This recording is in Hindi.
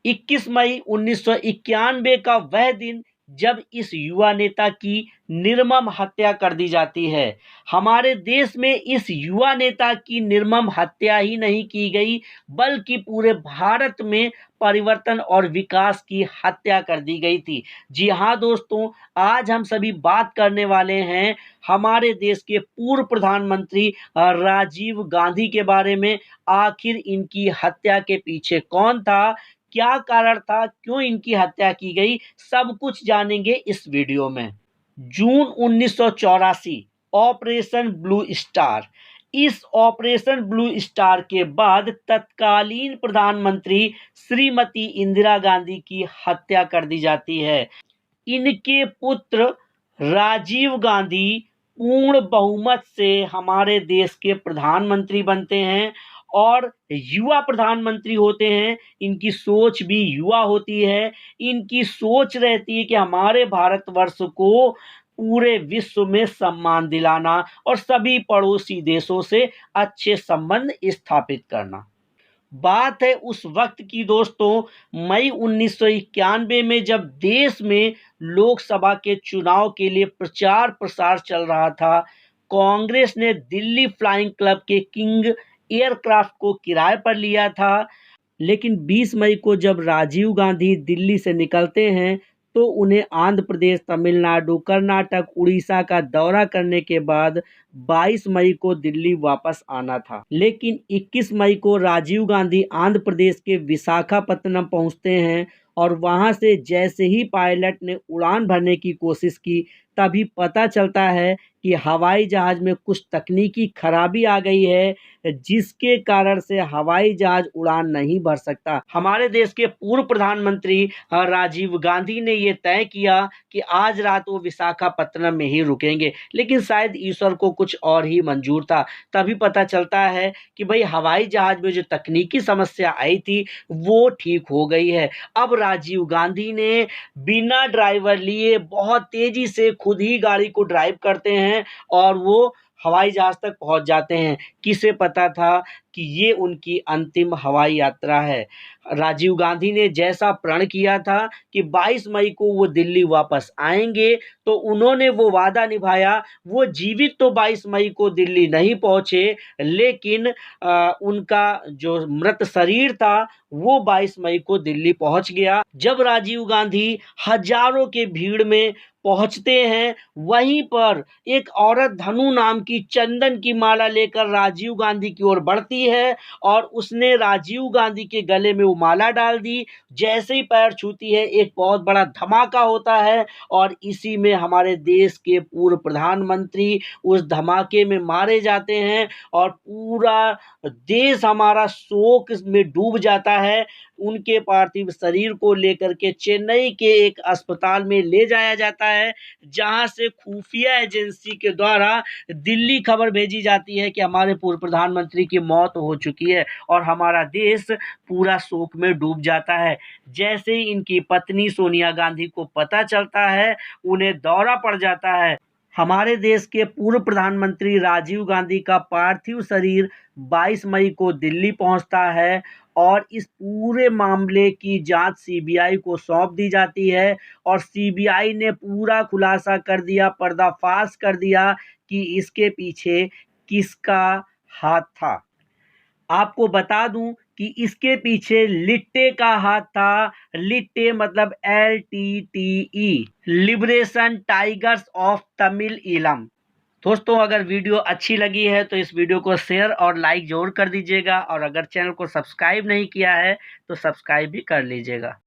21 मई 1991 का वह दिन जब इस युवा नेता की निर्मम हत्या कर दी जाती है। हमारे देश में इस युवा नेता की निर्मम हत्या ही नहीं की गई, बल्कि पूरे भारत में परिवर्तन और विकास की हत्या कर दी गई थी। जी हाँ दोस्तों, आज हम सभी बात करने वाले हैं हमारे देश के पूर्व प्रधानमंत्री राजीव गांधी के बारे में। आखिर इनकी हत्या के पीछे कौन था, क्या कारण था, क्यों इनकी हत्या की गई, सब कुछ जानेंगे इस वीडियो में। जून 1984, ऑपरेशन ब्लू स्टार। इस ऑपरेशन ब्लू स्टार के बाद तत्कालीन प्रधानमंत्री श्रीमती इंदिरा गांधी की हत्या कर दी जाती है। इनके पुत्र राजीव गांधी पूर्ण बहुमत से हमारे देश के प्रधानमंत्री बनते हैं और युवा प्रधानमंत्री होते हैं। इनकी सोच भी युवा होती है। इनकी सोच रहती है कि हमारे भारतवर्ष को पूरे विश्व में सम्मान दिलाना और सभी पड़ोसी देशों से अच्छे संबंध स्थापित करना। बात है उस वक्त की दोस्तों, मई 1991 में, जब देश में लोकसभा के चुनाव के लिए प्रचार प्रसार चल रहा था। कांग्रेस ने दिल्ली फ्लाइंग क्लब के किंग एयरक्राफ्ट को किराए पर लिया था। लेकिन 20 मई को जब राजीव गांधी दिल्ली से निकलते हैं तो उन्हें आंध्र प्रदेश, तमिलनाडु, कर्नाटक, उड़ीसा का दौरा करने के बाद 22 मई को दिल्ली वापस आना था। लेकिन 21 मई को राजीव गांधी आंध्र प्रदेश के विशाखापत्तनम पहुंचते हैं और वहां से जैसे ही पायलट ने उड़ान भरने की कोशिश की, तभी पता चलता है कि हवाई जहाज में कुछ तकनीकी खराबी आ गई है, जिसके कारण से हवाई जहाज उड़ान नहीं भर सकता। हमारे देश के पूर्व प्रधानमंत्री राजीव गांधी ने ये तय किया कि आज रात वो विशाखापत्तनम में ही रुकेंगे, लेकिन शायद ईश्वर को कुछ और ही मंजूर था। तभी पता चलता है कि भाई हवाई जहाज में जो तकनीकी समस्या आई थी वो ठीक हो गई है। अब राजीव गांधी ने बिना ड्राइवर लिए बहुत तेजी से खुद ही गाड़ी को ड्राइव करते हैं और वो हवाई जहाज तक पहुंच जाते हैं। किसे पता था कि ये उनकी अंतिम हवाई यात्रा है। राजीव गांधी ने जैसा प्रण किया था कि 22 मई को वो दिल्ली वापस आएंगे, तो उन्होंने वो वादा निभाया। वो जीवित तो 22 मई को दिल्ली नहीं पहुंचे, लेकिन उनका जो मृत शरीर था वो 22 मई को दिल्ली पहुंच गया। जब राजीव गांधी हजारों के भीड़ में पहुंचते हैं, वहीं पर एक औरत धनु नाम की चंदन की माला लेकर राजीव गांधी की ओर बढ़ती है और उसने राजीव गांधी के गले में वो माला डाल दी। जैसे ही पैर छूती है, एक बहुत बड़ा धमाका होता है और इसी में हमारे देश के पूर्व प्रधानमंत्री उस धमाके में मारे जाते हैं और पूरा देश हमारा शोक में डूब जाता है। उनके पार्थिव शरीर को लेकर के चेन्नई के एक अस्पताल में ले जाया जाता है, जहां से खुफिया एजेंसी के द्वारा दिल्ली खबर भेजी जाती है कि हमारे पूर्व प्रधानमंत्री की मौत हो चुकी है और हमारा देश पूरा शोक में डूब जाता है। जैसे ही इनकी पत्नी सोनिया गांधी को पता चलता है, उन्हें दौरा पड़ जाता है। हमारे देश के पूर्व प्रधानमंत्री राजीव गांधी का पार्थिव शरीर 22 मई को दिल्ली पहुंचता है और इस पूरे मामले की जांच सीबीआई को सौंप दी जाती है और सीबीआई ने पूरा खुलासा कर दिया, पर्दाफाश कर दिया कि इसके पीछे किसका हाथ था। आपको बता दूं कि इसके पीछे लिट्टे का हाथ था। लिट्टे मतलब LTTE, liberation tigers of Tamil Eelam. दोस्तों, अगर वीडियो अच्छी लगी है तो इस वीडियो को शेयर और लाइक जरूर कर दीजिएगा और अगर चैनल को सब्सक्राइब नहीं किया है तो सब्सक्राइब भी कर लीजिएगा।